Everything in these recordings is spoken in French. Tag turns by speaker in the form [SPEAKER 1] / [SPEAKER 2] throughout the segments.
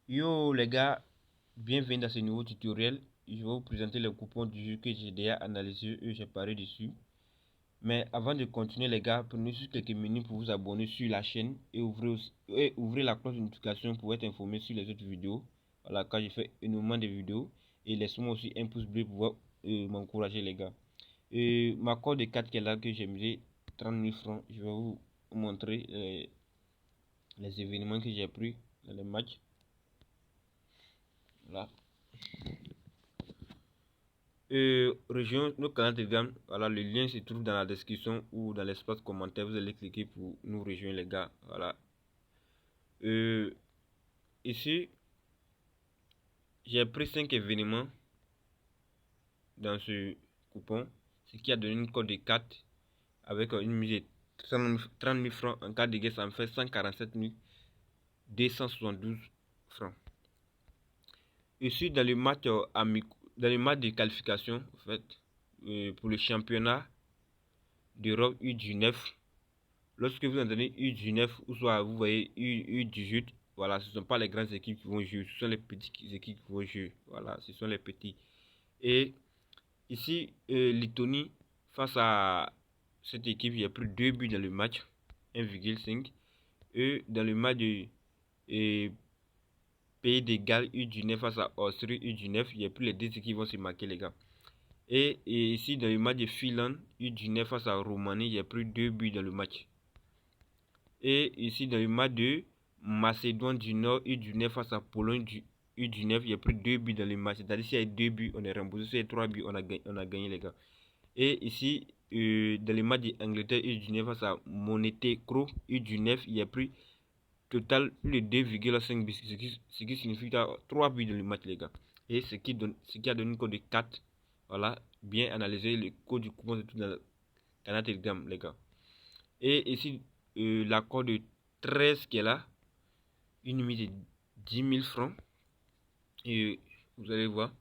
[SPEAKER 1] Yo les gars, bienvenue dans ce nouveau tutoriel. Je vais vous présenter le coupon du jeu que j'ai déjà analysé et j'ai parlé dessus. Mais avant de continuer les gars, prenez juste quelques minutes pour vous abonner sur la chaîne et ouvrez la cloche de notification pour être informé sur les autres vidéos. Voilà, quand je fais énormément de vidéos. Et laissez-moi aussi un pouce bleu pour m'encourager les gars. Ma code de 4 qui est là que j'ai mis 30 000 francs. Je vais vous montrer les événements que j'ai pris dans les matchs. Voilà. Rejoins nos canaux Telegram. Voilà, le lien se trouve dans la description ou dans l'espace commentaire. Vous allez cliquer pour nous rejoindre, les gars. Voilà. Ici, j'ai pris 5 événements dans ce coupon, ce qui a donné une cote de 4 avec une mise de 30 000 francs. En cas de gain, ça me fait 147 272 francs. Ici, dans le match dans le match de qualification, en fait, pour le championnat d'Europe U19. Lorsque vous entendez U19 ou soit vous voyez U18, voilà, ce ne sont pas les grandes équipes qui vont jouer, ce sont les petites équipes qui vont jouer. Voilà, ce sont les petits. Et ici, Lettonie, face à cette équipe, il y a pris 2 buts dans le match, 1,5. Et dans le match de Pays de Galles U19 face à Austrie U19, il y a plus les deux équipes qui vont se marquer, les gars. Et ici, dans le match de Finlande U19 face à Roumanie, il y a pris 2 buts dans le match. Et ici, dans le match de Macédoine du Nord U19 face à Pologne U19, il y a pris 2 buts dans le match. C'est-à-dire, s'il y a 2 buts, on est remboursé. S'il y a 3 buts, on a gagné, les gars. Et ici, dans le match d'Angleterre U19 face à Monténégro U19, il y a pris total plus de 2,5 buts. Ce qui signifie 3 buts dans le match, les gars. Et ce qui a donné une code de 4. Voilà, bien analysé. Le code du coupon, c'est tout dans le canal Telegram, les gars. Et ici, la code de 13 qui est là, une mise de 10 000 francs. Et vous allez voir.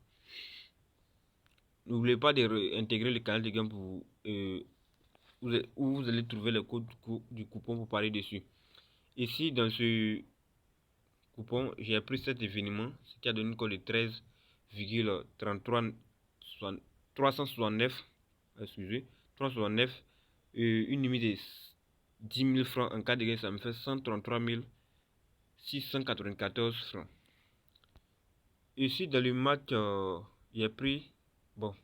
[SPEAKER 1] N'oubliez pas d'intégrer le canal Telegram pour où vous allez trouver le code du coupon pour parler dessus. Ici, dans ce coupon, j'ai pris cet événement, ce qui a donné une code de 13,369, excusez, 369, une limite de 10 000 francs. En cas de gain, ça me fait 133 694 francs. Ici, dans le match, j'ai pris, bon,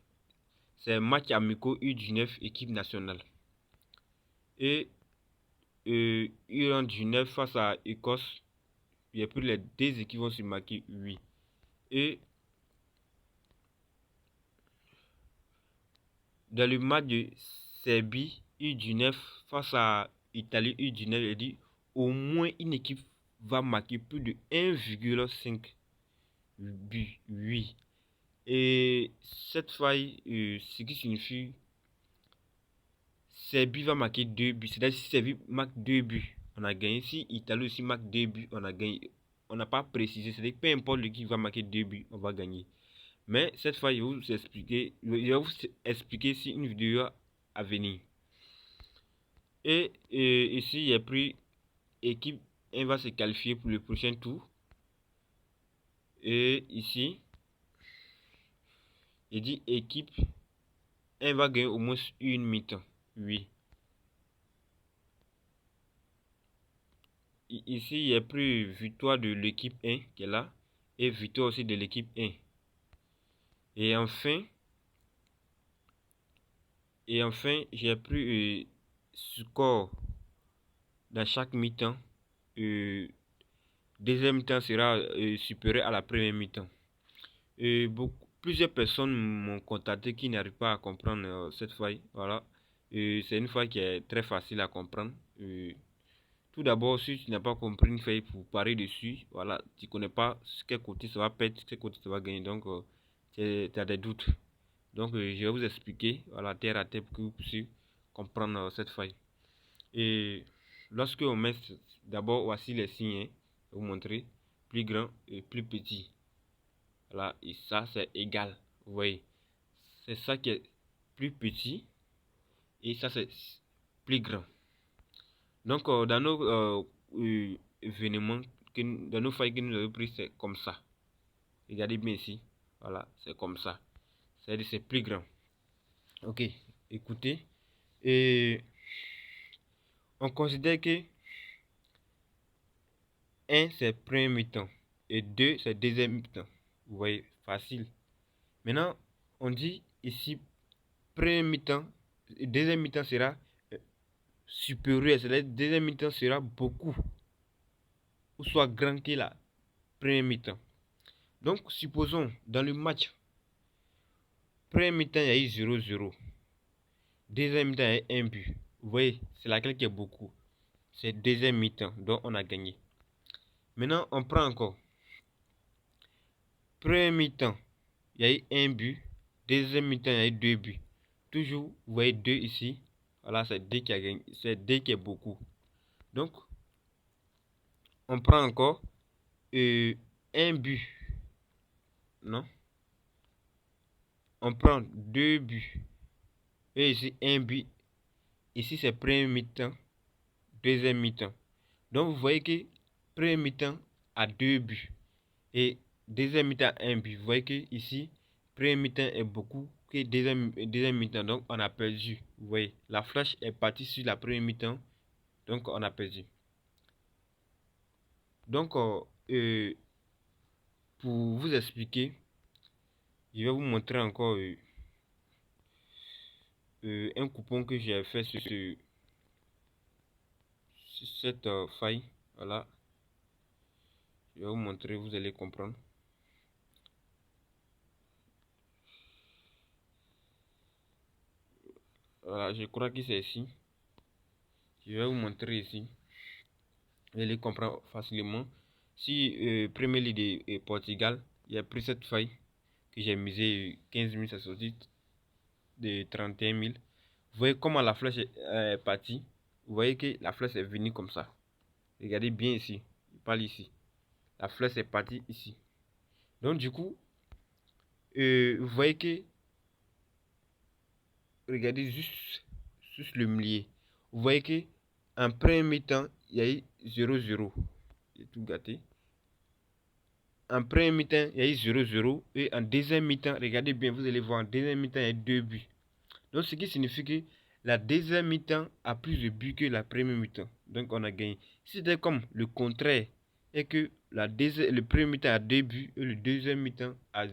[SPEAKER 1] c'est un match amicaux U19 équipe nationale. Et Iran du 9 face à Écosse, j'ai pris les deux équipes vont se marquer 8. Et dans le match de Serbie U19 face à Italie U19, j'ai dit au moins une équipe va marquer plus de 1,5 but. 8. Et cette fois, ce qui signifie Serbie va marquer 2 buts. C'est-à-dire si Serbie marque 2 buts, on a gagné. Si Italie aussi marque 2 buts, on a gagné. On n'a pas précisé. C'est-à-dire peu importe qui va marquer 2 buts, on va gagner. Mais cette fois, je vais vous expliquer si une vidéo à venir. Et ici, il y a pris équipe 1 va se qualifier pour le prochain tour. Et ici, il dit équipe 1 va gagner au moins une mi-temps. Oui. Ici, il y a pris victoire de l'équipe 1 qui est là. Et victoire aussi de l'équipe 1. Et enfin, j'ai pris score dans chaque mi-temps. Deuxième mi-temps sera supérieur à la première mi-temps. Plusieurs personnes m'ont contacté qui n'arrivent pas à comprendre cette feuille. Voilà. C'est une feuille qui est très facile à comprendre. Tout d'abord, si tu n'as pas compris une feuille pour parler dessus, voilà, tu ne connais pas quel côté ça va perdre, quel côté ça va gagner. Donc, tu as des doutes. Donc, je vais vous expliquer, voilà, terre à terre pour que vous puissiez comprendre cette feuille. Et lorsque on met, d'abord, voici les signes. Je vais vous montrer plus grand et plus petit. Voilà, et ça c'est égal. Vous voyez, c'est ça qui est plus petit et ça c'est plus grand. Donc, dans nos événements dans nos failles que nous avons pris, c'est comme ça. Regardez bien ici. Voilà, c'est comme ça. C'est-à-dire c'est plus grand. Ok, écoutez. Et on considère que 1 c'est premier mi-temps et 2 c'est deuxième mi-temps. Vous voyez, facile. Maintenant, on dit ici premier mi-temps, deuxième mi-temps sera supérieur, c'est-à-dire deuxième mi-temps sera beaucoup ou soit grand que la première mi-temps. Donc, supposons dans le match, premier mi-temps il y a eu 0-0, deuxième mi-temps il y a eu 1 but. Vous voyez, c'est laquelle qui est beaucoup. C'est deuxième mi-temps, donc on a gagné. Maintenant, on prend encore. Premier mi-temps, il y a eu 1 but. Deuxième mi-temps, il y a eu 2 buts. Toujours, vous voyez 2 ici. Voilà, c'est 2 qui a gagné. C'est 2 qui est beaucoup. Donc, on prend encore 1 but. Non. On prend 2 buts. Et ici, 1 but. Ici, c'est premier mi-temps. Deuxième mi-temps. Donc, vous voyez que premier mi-temps a 2 buts. Et deuxième mi-temps a 1 but. Vous voyez que ici, premier mi-temps est beaucoup que deuxième mi-temps. Donc, on a perdu. Vous voyez, la flèche est partie sur la première mi-temps. Donc, on a perdu. Donc, pour vous expliquer, je vais vous montrer encore un coupon que j'ai fait sur cette faille. Voilà. Je vais vous montrer, vous allez comprendre. Voilà, je crois que c'est ici. Je vais vous montrer ici. Vous allez comprendre facilement. Si Premier League de Portugal, il a pris cette faille que j'ai misé 15 000, ça sortit de 31 000. Vous voyez comment la flèche est partie. Vous voyez que la flèche est venue comme ça. Regardez bien ici. Je parle ici. La flèche est partie ici. Donc du coup, vous voyez que, regardez juste le milieu. Vous voyez que en premier mi-temps, il y a eu 0-0. J'ai tout gâté. En premier mi-temps, il y a eu 0-0. Et en deuxième mi-temps, regardez bien, vous allez voir, en deuxième mi-temps, il y a eu 2 buts. Donc, ce qui signifie que la deuxième mi-temps a plus de buts que la première mi-temps. Donc, on a gagné. Si c'était comme le contraire, et que le premier mi-temps a 2 buts et le deuxième mi-temps a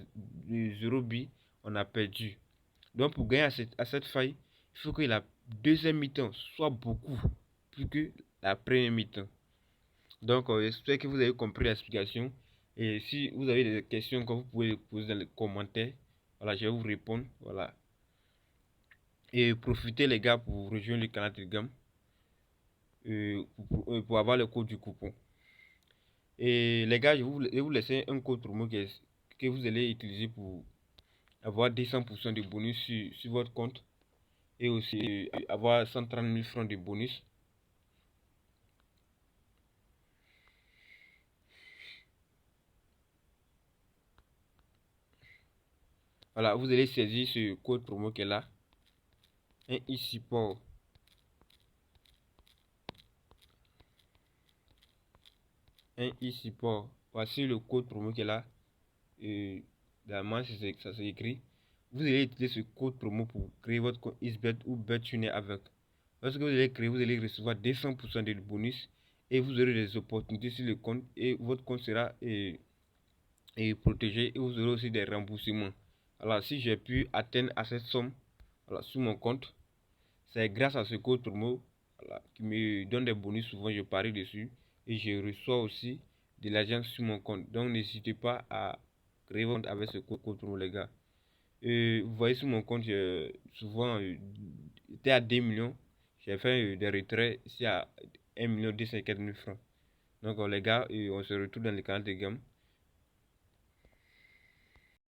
[SPEAKER 1] 0 buts, on a perdu. Donc, pour gagner à cette faille, il faut que la deuxième mi-temps soit beaucoup plus que la première mi-temps. Donc, j'espère que vous avez compris l'explication. Et si vous avez des questions, vous pouvez les poser dans les commentaires. Voilà, je vais vous répondre. Voilà. Et profitez les gars pour rejoindre le canal Telegram pour avoir le code du coupon. Et les gars, je vais vous laisser un code promo que vous allez utiliser pour avoir 200% de bonus sur votre compte. Et aussi avoir 130 000 francs de bonus. Voilà, vous allez saisir ce code promo qui est là. Un e-support. Un e-support. Voici le code promo qui est là. Dans ça s'écrit. Vous allez utiliser ce code promo pour créer votre compte XBET ou BetTuner avec. Lorsque vous allez créer, vous allez recevoir 200% de bonus et vous aurez des opportunités sur le compte et votre compte sera protégé et vous aurez aussi des remboursements. Alors, si j'ai pu atteindre à cette somme sur mon compte, c'est grâce à ce code promo qui me donne des bonus. Souvent, je parie dessus et je reçois aussi de l'argent sur mon compte. Donc, n'hésitez pas à créer votre compte avec ce code promo, les gars. Vous voyez sur mon compte, souvent, j'étais à 2 millions. J'ai fait des retraits ici à 1 250 000 francs. Donc, les gars, on se retrouve dans le canal de gamme.